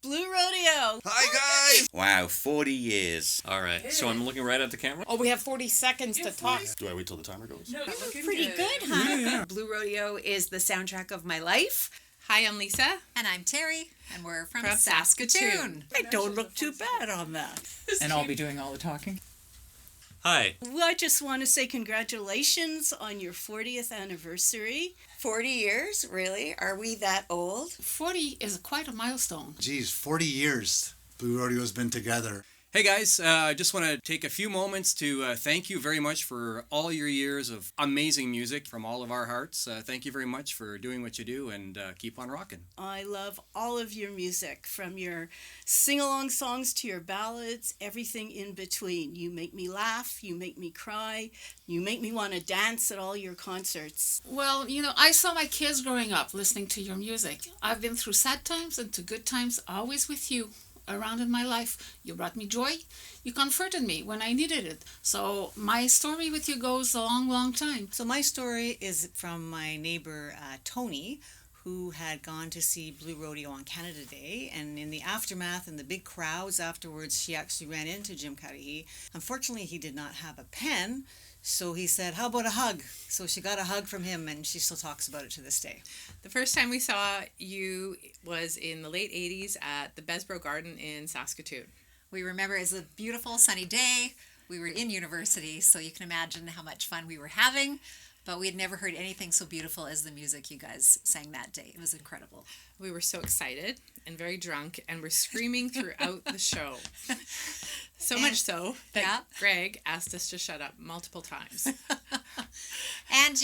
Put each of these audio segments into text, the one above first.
Blue Rodeo. Hi, guys! Wow, 40 years. All right, so I'm looking right at the camera. Oh, we have 40 seconds to talk. Do I wait till the timer goes? No, you look pretty good, huh? Blue Rodeo is the soundtrack of my life. Hi, I'm Lisa. And I'm Terry, and we're from Saskatoon. Saskatoon. I don't look too bad on that. And I'll be doing all the talking. Hi. Well, I just want to say congratulations on your 40th anniversary. 40 years? Really? Are we that old? 40 is quite a milestone. Geez, 40 years Blue Rodeo's been together. Hey guys, I just want to take a few moments to thank you very much for all your years of amazing music from all of our hearts. Thank you very much for doing what you do, and keep on rocking. I love all of your music, from your sing-along songs to your ballads, everything in between. You make me laugh, you make me cry, you make me want to dance at all your concerts. Well, I saw my kids growing up listening to your music. I've been through sad times and to good times, always with you around in my life. You brought me joy. You comforted me when I needed it. So my story with you goes a long, long time. So my story is from my neighbor, Tony, who had gone to see Blue Rodeo on Canada Day, and in the aftermath and the big crowds afterwards, she actually ran into Jim Cudahy. Unfortunately, he did not have a pen, so he said, how about a hug? So she got a hug from him, and she still talks about it to this day. The first time we saw you was in the late 80s at the Besbro Garden in Saskatoon. We remember it was a beautiful sunny day. We were in university, so you can imagine how much fun we were having. But we had never heard anything so beautiful as the music you guys sang that day. It was incredible. We were so excited and very drunk and were screaming throughout the show. So much so that Greg asked us to shut up multiple times. And,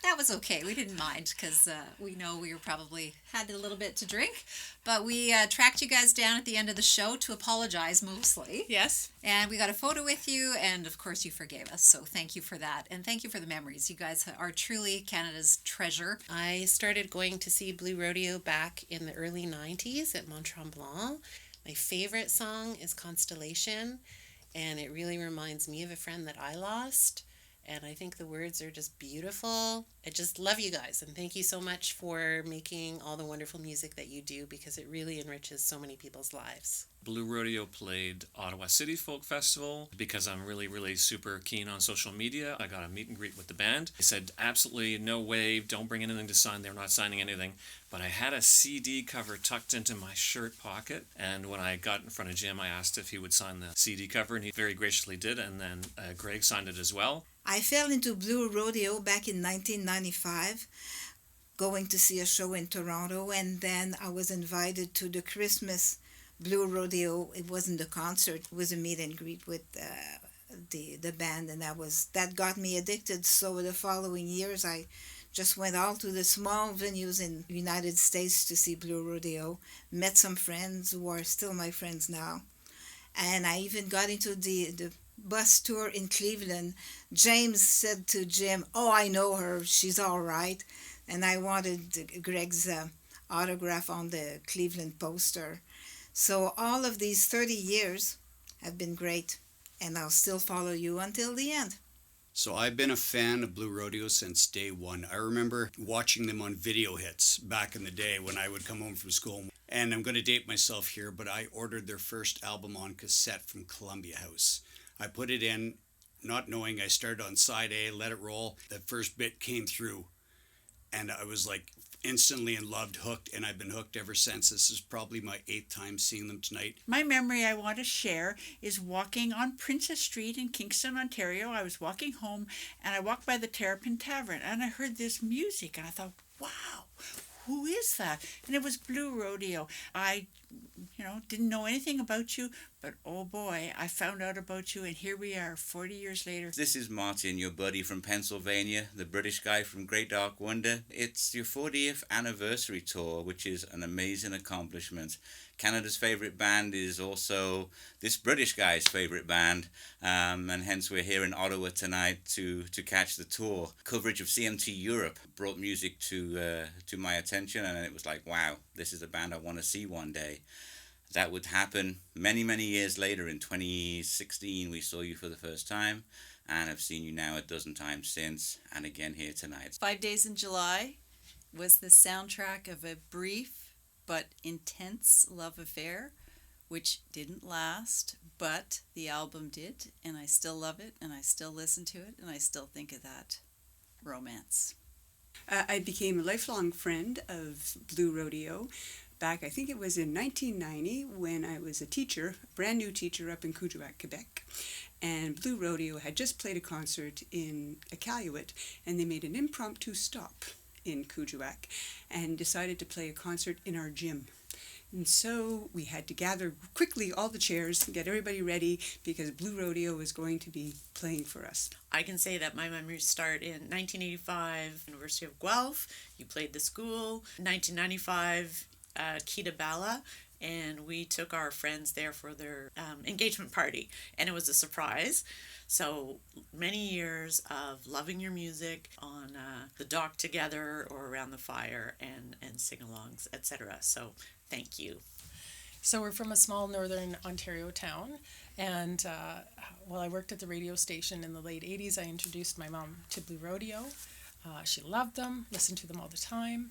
that was okay. We didn't mind because we know we were probably had a little bit to drink. But we tracked you guys down at the end of the show to apologize mostly. Yes. And we got a photo with you, and of course you forgave us. So thank you for that. And thank you for the memories. You guys are truly Canada's treasure. I started going to see Blue Rodeo back in the early 90s at Mont Tremblant. My favorite song is Constellation, and it really reminds me of a friend that I lost. And I think the words are just beautiful. I just love you guys, and thank you so much for making all the wonderful music that you do, because it really enriches so many people's lives. Blue Rodeo played Ottawa City Folk Festival. Because I'm really, really super keen on social media, I got a meet and greet with the band. They said, absolutely no way, don't bring anything to sign. They're not signing anything. But I had a CD cover tucked into my shirt pocket. And when I got in front of Jim, I asked if he would sign the CD cover, and he very graciously did. And then Greg signed it as well. I fell into Blue Rodeo back in 1995, going to see a show in Toronto, and then I was invited to the Christmas Blue Rodeo. It wasn't a concert, it was a meet and greet with the band, and that got me addicted. So the following years I just went all to the small venues in the United States to see Blue Rodeo, met some friends who are still my friends now, and I even got into the bus tour in Cleveland. James said to Jim, oh, I know her, she's all right. And I wanted Greg's autograph on the Cleveland poster. So all of these 30 years have been great, and I'll still follow you until the end. So I've been a fan of Blue Rodeo since day one. I remember watching them on video hits back in the day when I would come home from school. And I'm going to date myself here, but I ordered their first album on cassette from Columbia House. I put it in, not knowing. I started on side A, let it roll. The first bit came through, and I was like instantly in love, hooked, and I've been hooked ever since. This is probably my 8th time seeing them tonight. My memory I want to share is walking on Princess Street in Kingston, Ontario. I was walking home, and I walked by the Terrapin Tavern, and I heard this music, and I thought, wow, who is that? And it was Blue Rodeo. I didn't know anything about you, but oh boy, I found out about you, and here we are 40 years later. This is Martin, your buddy from Pennsylvania, the British guy from Great Dark Wonder. It's your 40th anniversary tour, which is an amazing accomplishment. Canada's favourite band is also this British guy's favourite band, and hence we're here in Ottawa tonight to catch the tour. Coverage of CMT Europe brought music to my attention, and it was like, wow, this is a band I want to see one day. That would happen many, many years later. In 2016, we saw you for the first time, and I've seen you now a dozen times since, and again here tonight. 5 Days in July was the soundtrack of a brief but intense love affair, which didn't last, but the album did, and I still love it, and I still listen to it, and I still think of that romance. I became a lifelong friend of Blue Rodeo back, I think it was in 1990, when I was a teacher, a brand new teacher up in Coudjouac, Quebec. And Blue Rodeo had just played a concert in Iqaluit, and they made an impromptu stop in Coudjouac and decided to play a concert in our gym. And so we had to gather quickly all the chairs and get everybody ready because Blue Rodeo was going to be playing for us. I can say that my memories start in 1985, University of Guelph. You played the school. 1995, Kita Bala, and we took our friends there for their engagement party, and it was a surprise. So many years of loving your music on the dock together or around the fire and sing-alongs, etc. So thank you. So we're from a small northern Ontario town, and while I worked at the radio station in the late 80s, I introduced my mom to Blue Rodeo. She loved them, listened to them all the time.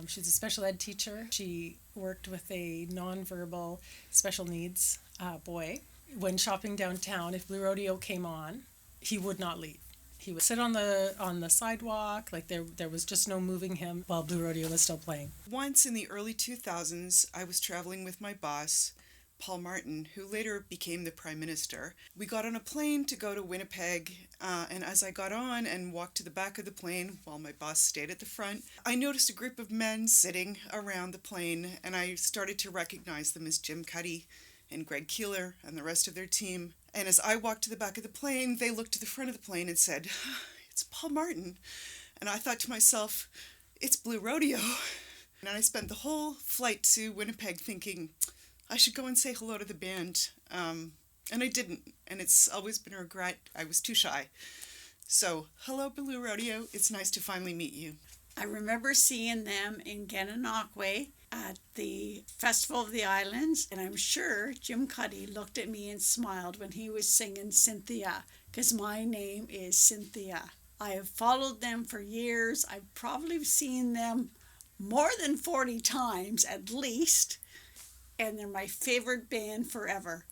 She's a special ed teacher. She worked with a nonverbal special needs boy. When shopping downtown, if Blue Rodeo came on, he would not leave. He would sit on the sidewalk, like there was just no moving him while Blue Rodeo was still playing. Once in the early 2000s, I was traveling with my boss, Paul Martin, who later became the Prime Minister. We got on a plane to go to Winnipeg, and as I got on and walked to the back of the plane while my boss stayed at the front, I noticed a group of men sitting around the plane, and I started to recognize them as Jim Cuddy and Greg Keeler and the rest of their team. And as I walked to the back of the plane, they looked to the front of the plane and said, "It's Paul Martin." And I thought to myself, "It's Blue Rodeo." And I spent the whole flight to Winnipeg thinking, I should go and say hello to the band. And I didn't. And it's always been a regret. I was too shy. So, hello, Blue Rodeo. It's nice to finally meet you. I remember seeing them in Gananoque at the Festival of the Islands, and I'm sure Jim Cuddy looked at me and smiled when he was singing Cynthia, because my name is Cynthia. I have followed them for years. I've probably seen them more than 40 times at least, and they're my favorite band forever.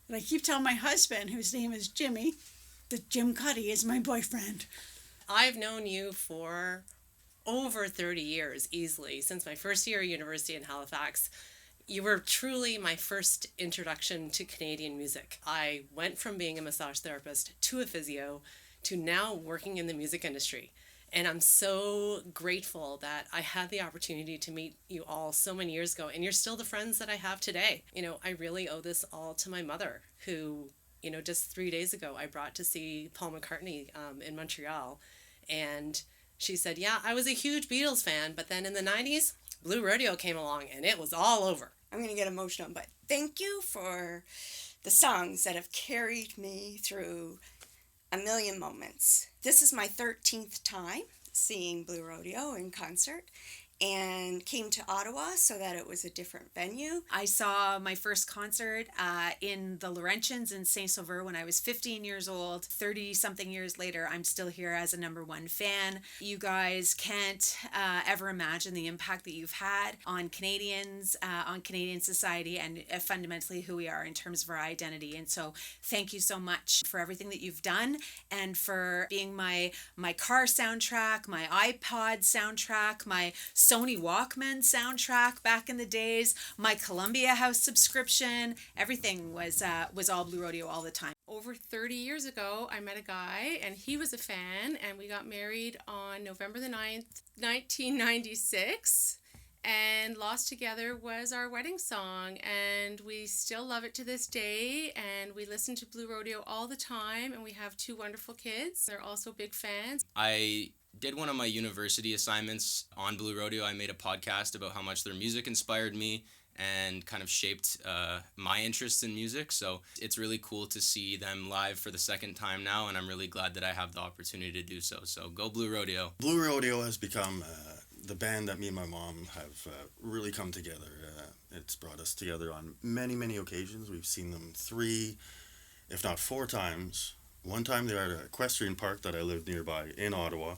And I keep telling my husband, whose name is Jimmy, that Jim Cuddy is my boyfriend. I've known you for over 30 years easily, since my first year at university in Halifax. You were truly my first introduction to Canadian music. I went from being a massage therapist to a physio to now working in the music industry. And I'm so grateful that I had the opportunity to meet you all so many years ago, and you're still the friends that I have today. You know, I really owe this all to my mother, who, you know, just 3 days ago I brought to see Paul McCartney in Montreal. And she said, yeah, I was a huge Beatles fan, but then in the 90s, Blue Rodeo came along and it was all over. I'm going to get emotional, but thank you for the songs that have carried me through a million moments. This is my 13th time seeing Blue Rodeo in concert, and came to Ottawa so that it was a different venue. I saw my first concert in the Laurentians in Saint Sauveur when I was 15 years old. 30-something years later, I'm still here as a #1 fan. You guys can't ever imagine the impact that you've had on Canadians, on Canadian society, and fundamentally who we are in terms of our identity. And so thank you so much for everything that you've done, and for being my car soundtrack, my iPod soundtrack, my Sony Walkman soundtrack back in the days, my Columbia House subscription. Everything was all Blue Rodeo all the time. Over 30 years ago, I met a guy, and he was a fan, and we got married on November the 9th, 1996, and Lost Together was our wedding song, and we still love it to this day, and we listen to Blue Rodeo all the time, and we have 2 wonderful kids. They're also big fans. I did one of my university assignments on Blue Rodeo. I made a podcast about how much their music inspired me and kind of shaped my interest in music. So it's really cool to see them live for the second time now, and I'm really glad that I have the opportunity to do so. So go Blue Rodeo. Blue Rodeo has become the band that me and my mom have really come together. It's brought us together on many, many occasions. We've seen them 3, if not 4 times. One time they were at an equestrian park that I lived nearby in Ottawa,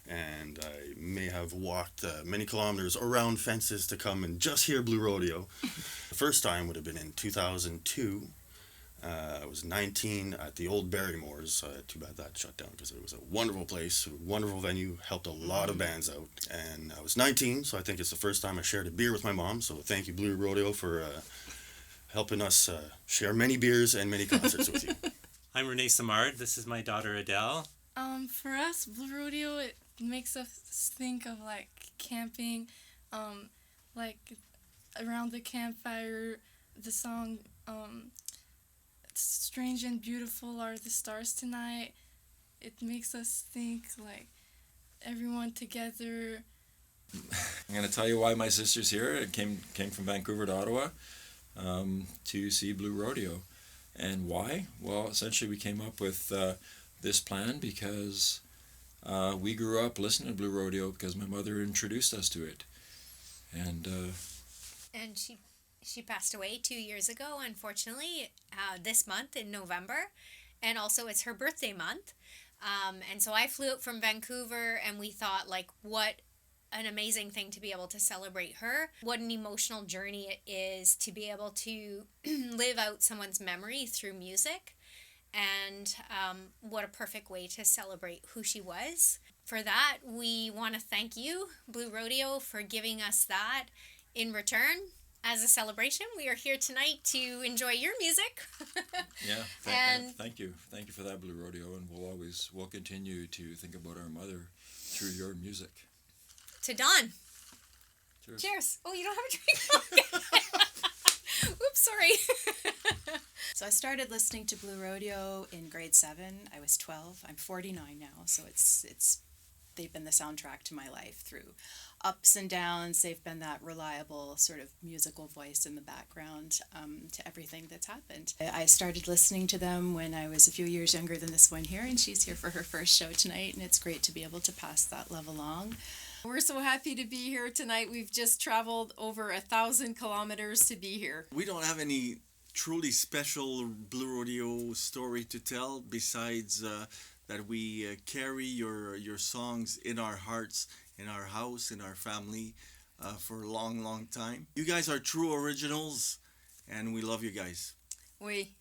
and I may have walked many kilometers around fences to come and just hear Blue Rodeo. The first time would have been in 2002. I was 19 at the old Barrymore's. Too bad that shut down because it was a wonderful place, a wonderful venue, helped a lot of bands out. And I was 19, so I think it's the first time I shared a beer with my mom. So thank you, Blue Rodeo, for helping us share many beers and many concerts with you. I'm Renee Samard. This is my daughter Adele. For us, Blue Rodeo, it makes us think of like camping, like around the campfire. The song, "Strange and Beautiful Are the Stars Tonight." It makes us think like everyone together. I'm going to tell you why my sister's here. It came from Vancouver to Ottawa to see Blue Rodeo. And why? Well, essentially we came up with this plan because we grew up listening to Blue Rodeo because my mother introduced us to it. And she passed away 2 years ago, unfortunately, this month in November. And also it's her birthday month. And so I flew out from Vancouver, and we thought, like, what an amazing thing to be able to celebrate her. What an emotional journey it is to be able to live out someone's memory through music. And what a perfect way to celebrate who she was. For that, we want to thank you, Blue Rodeo, for giving us that in return. As a celebration, we are here tonight to enjoy your music. yeah, and thank you. Thank you for that, Blue Rodeo. And we'll continue to think about our mother through your music. To Dawn. Cheers. Cheers. Oh, you don't have a drink? Oops, sorry. So I started listening to Blue Rodeo in grade 7. I was 12. I'm 49 now, so they've been the soundtrack to my life through ups and downs. They've been that reliable sort of musical voice in the background to everything that's happened. I started listening to them when I was a few years younger than this one here, and she's here for her first show tonight, and it's great to be able to pass that love along. We're so happy to be here tonight. We've just traveled over 1,000 kilometers to be here. We don't have any truly special Blue Rodeo story to tell besides that we carry your songs in our hearts, in our house, in our family for a long, long time. You guys are true originals, and we love you guys. Oui.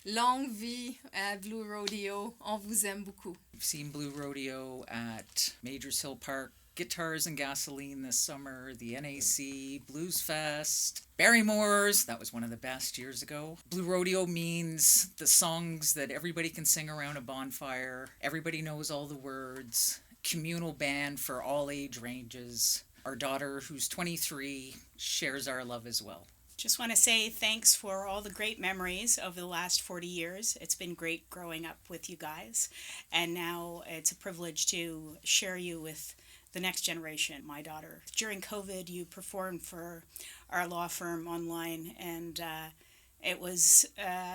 Longue vie à Blue Rodeo. On vous aime beaucoup. We've seen Blue Rodeo at Majors Hill Park, Guitars and Gasoline this summer, the NAC, Blues Fest, Barrymore's, that was one of the best years ago. Blue Rodeo means the songs that everybody can sing around a bonfire, everybody knows all the words, communal band for all age ranges. Our daughter, who's 23, shares our love as well. Just want to say thanks for all the great memories over the last 40 years. It's been great growing up with you guys, and now it's a privilege to share you with the next generation, my daughter. During COVID, you performed for our law firm online, and it was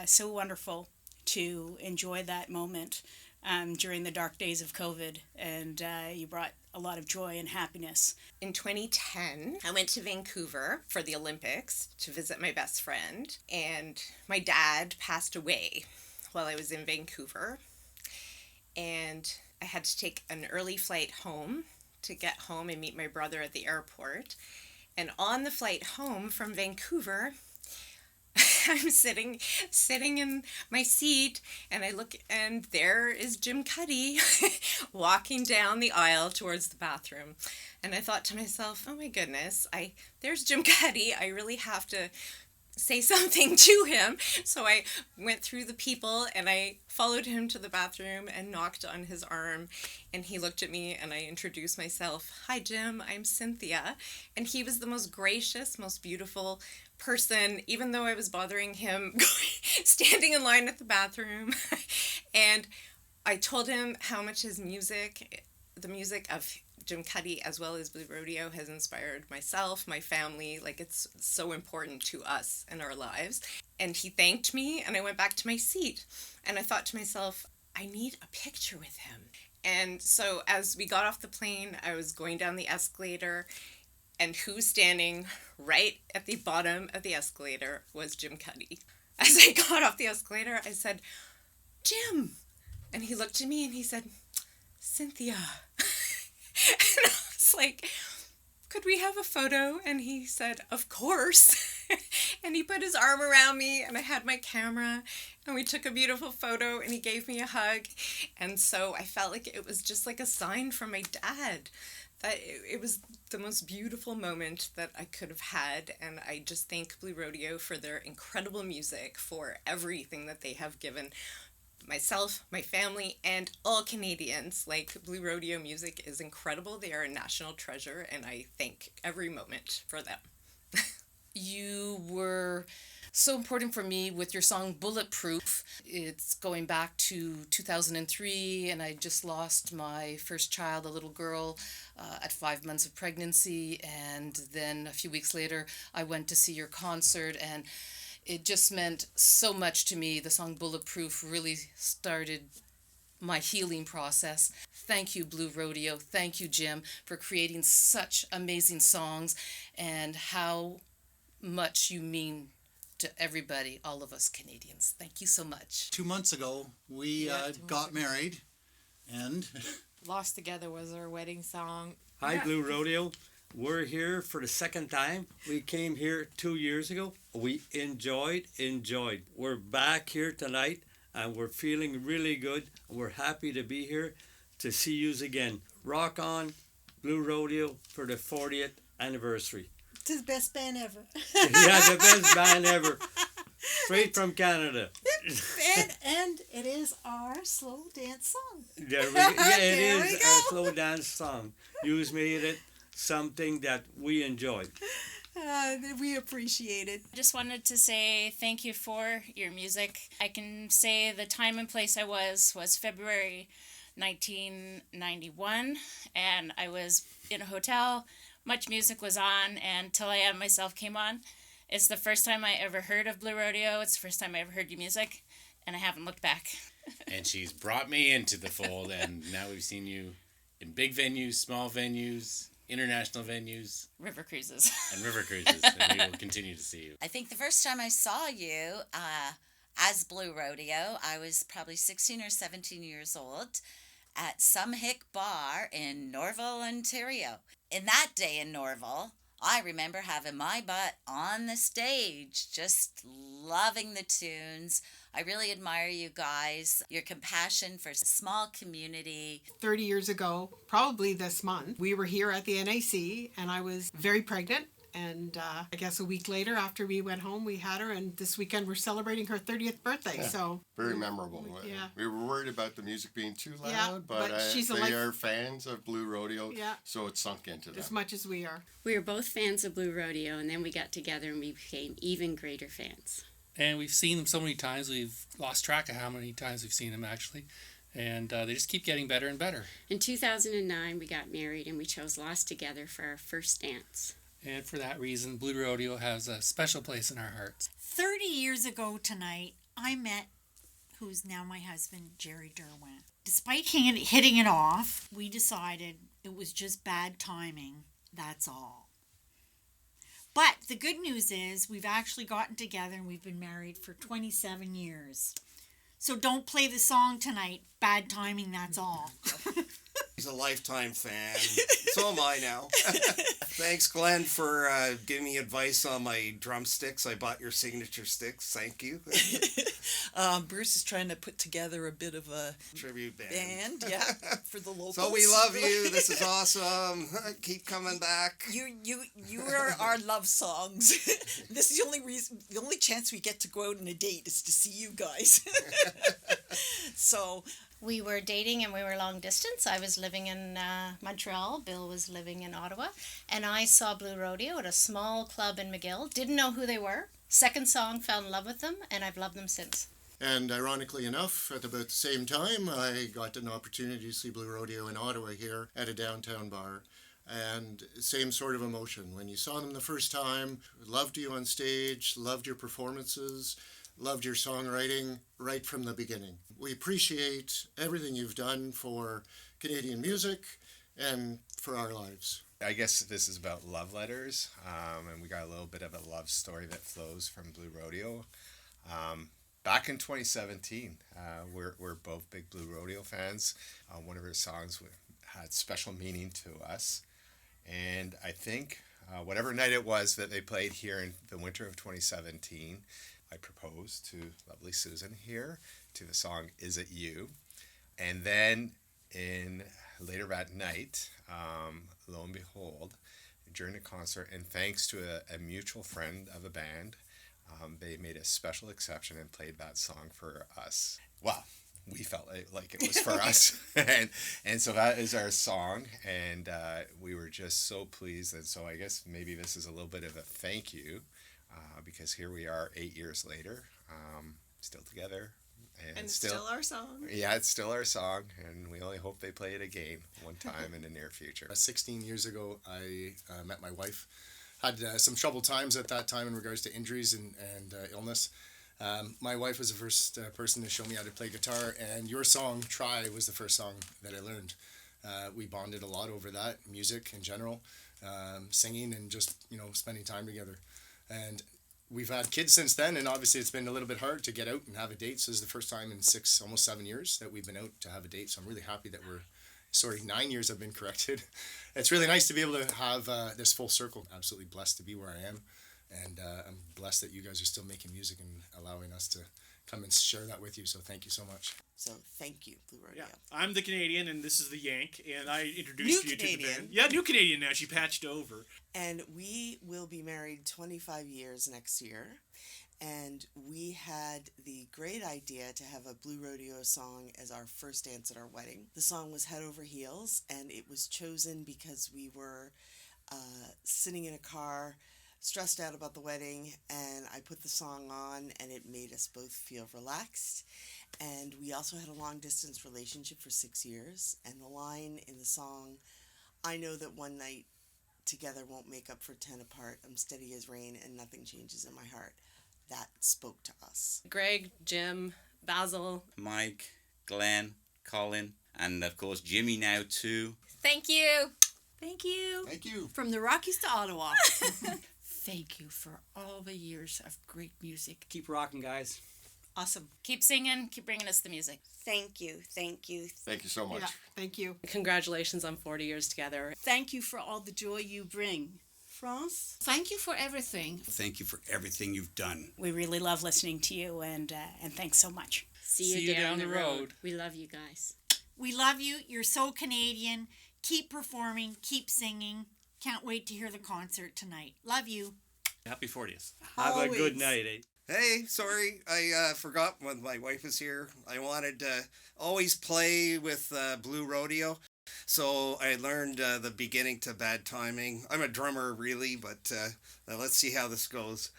so wonderful to enjoy that moment during the dark days of COVID, and you brought a lot of joy and happiness. In 2010, I went to Vancouver for the Olympics to visit my best friend, and my dad passed away while I was in Vancouver, and I had to take an early flight home to get home and meet my brother at the airport. And on the flight home from Vancouver, I'm sitting in my seat, and I look, and there is Jim Cuddy walking down the aisle towards the bathroom. And I thought to myself, oh my goodness, there's Jim Cuddy. I really have to say something to him. So I went through the people, and I followed him to the bathroom and knocked on his arm, and he looked at me, and I introduced myself. Hi, Jim, I'm Cynthia. And he was the most gracious, most beautiful person, even though I was bothering him standing in line at the bathroom. And I told him how much his music, the music of Jim Cuddy as well as Blue Rodeo, has inspired myself, my family. Like, it's so important to us in our lives. And he thanked me, and I went back to my seat, and I thought to myself, I need a picture with him. And so as we got off the plane, I was going down the escalator, and who's standing right at the bottom of the escalator was Jim Cuddy. As I got off the escalator, I said, Jim. And he looked at me and he said, Cynthia. And I was like, could we have a photo? And he said, of course. And he put his arm around me, and I had my camera, and we took a beautiful photo, and he gave me a hug. And so I felt like it was just like a sign from my dad that it was the most beautiful moment that I could have had. And I just thank Blue Rodeo for their incredible music, for everything that they have given myself, my family, and all Canadians. Like, Blue Rodeo music is incredible. They are a national treasure, and I thank every moment for them. You were so important for me with your song Bulletproof. It's going back to 2003, and I just lost my first child, a little girl, at 5 months of pregnancy. And then a few weeks later, I went to see your concert, and it just meant so much to me. The song Bulletproof really started my healing process. Thank you, Blue Rodeo. Thank you, Jim, for creating such amazing songs, and how much you mean to everybody, all of us Canadians. Thank you so much. 2 months ago, we got married, and Lost Together was our wedding song. Hi, Blue Rodeo. We're here for the second time. We came here 2 years ago. We enjoyed. We're back here tonight, and we're feeling really good. We're happy to be here to see yous again. Rock on, Blue Rodeo, for the 40th anniversary. It's the best band ever. Yeah, the best band ever. Straight from Canada. and it is our slow dance song. There we go. Yeah, it is our slow dance song. Yous made it something that we enjoyed. We appreciate it. Just wanted to say thank you for your music. I can say the time and place I was February 1991, and I was in a hotel. Much music was on, and Till I Am Myself came on. It's the first time I ever heard of Blue Rodeo. It's the first time I ever heard your music, and I haven't looked back. And she's brought me into the fold, and now we've seen you in big venues, small venues, international venues. River cruises. And river cruises, and we will continue to see you. I think the first time I saw you as Blue Rodeo, I was probably 16 or 17 years old at some hick bar in Norval, Ontario. In that day in Norval, I remember having my butt on the stage, just loving the tunes. I really admire you guys, your compassion for a small community. 30 years ago, probably this month, we were here at the NAC, and I was very pregnant. And I guess a week later, after we went home, we had her, and this weekend we're celebrating her 30th birthday. Yeah. So Very memorable. Yeah. We were worried about the music being too loud, Yeah, but they are fans of Blue Rodeo, Yeah. so it sunk into them. as much as we are. We were both fans of Blue Rodeo, and then we got together and we became even greater fans. And we've seen them so many times, we've lost track of how many times we've seen them, actually. And they just keep getting better and better. In 2009, we got married, and we chose Lost Together for our first dance. And for that reason, Blue Rodeo has a special place in our hearts. 30 years ago tonight, I met who's now my husband, Jerry Derwent. Despite hitting it off, we decided it was just bad timing, that's all. But the good news is we've actually gotten together and we've been married for 27 years. So don't play the song tonight, bad timing, that's all. He's a lifetime fan. So am I now. Thanks, Glenn, for giving me advice on my drumsticks. I bought your signature sticks. Thank you. Bruce is trying to put together a bit of a tribute band. yeah, for the locals. So we love you. This is awesome. Keep coming back. You are our love songs. This is the only chance we get to go out on a date is to see you guys. So We were dating and we were long distance. I was living in Montreal. Bill was living in Ottawa. And I saw Blue Rodeo at a small club in McGill. Didn't know who they were. Second song, fell in love with them, and I've loved them since. And ironically enough, at about the same time, I got an opportunity to see Blue Rodeo in Ottawa here at a downtown bar. And same sort of emotion. When you saw them the first time, loved you on stage, loved your performances, loved your songwriting right from the beginning. We appreciate everything you've done for Canadian music and for our lives. I guess this is about love letters, and we got a little bit of a love story that flows from Blue Rodeo. Back in 2017, we're both big Blue Rodeo fans. One of her songs had special meaning to us. And I think whatever night it was that they played here in the winter of 2017, I proposed to lovely Susan here to the song Is It You? And then later that night, lo and behold, during the concert, and thanks to a mutual friend of the band, they made a special exception and played that song for us. Well, we felt like it was for us. And so that is our song, and we were just so pleased. And so I guess maybe this is a little bit of a thank you, because here we are 8 years later, still together. And still our song. Yeah, it's still our song, and we only hope they play it again one time in the near future. 16 years ago, I met my wife. Had some troubled times at that time in regards to injuries and illness. My wife was the first person to show me how to play guitar, and your song, Try, was the first song that I learned. We bonded a lot over that, music in general, singing, and just, spending time together. And we've had kids since then, and obviously it's been a little bit hard to get out and have a date. So this is the first time in almost 7 years that we've been out to have a date. So I'm really happy that 9 years I've been corrected. It's really nice to be able to have this full circle. Absolutely blessed to be where I am. And I'm blessed that you guys are still making music and allowing us to come and share that with you. So thank you so much. So thank you, Blue Rodeo. Yeah, I'm the Canadian, and this is the Yank, and I introduced you Canadian. to the band. Yeah, new Canadian now. She patched over. And we will be married 25 years next year. And we had the great idea to have a Blue Rodeo song as our first dance at our wedding. The song was Head Over Heels, and it was chosen because we were sitting in a car, stressed out about the wedding, and I put the song on, and it made us both feel relaxed. And we also had a long-distance relationship for 6 years, and the line in the song, I know that one night together won't make up for 10 apart. I'm steady as rain, and nothing changes in my heart. That spoke to us. Greg, Jim, Basil, Mike, Glenn, Colin, and of course Jimmy now too. Thank you. Thank you. Thank you. From the Rockies to Ottawa. Thank you for all the years of great music. Keep rocking, guys. Awesome. Keep singing, keep bringing us the music. Thank you. Thank you. Thank you so much. Yeah, thank you. Congratulations on 40 years together. Thank you for all the joy you bring. France? Thank you for everything. Thank you for everything you've done. We really love listening to you, and thanks so much. See you down the road. We love you guys. We love you. You're so Canadian. Keep performing. Keep singing. Can't wait to hear the concert tonight. Love you. Happy 40th. Have a good night, eh? Hey, sorry, I forgot when my wife was here. I wanted to always play with Blue Rodeo. So I learned the beginning to Bad Timing. I'm a drummer, really, but let's see how this goes.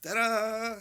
Ta-da!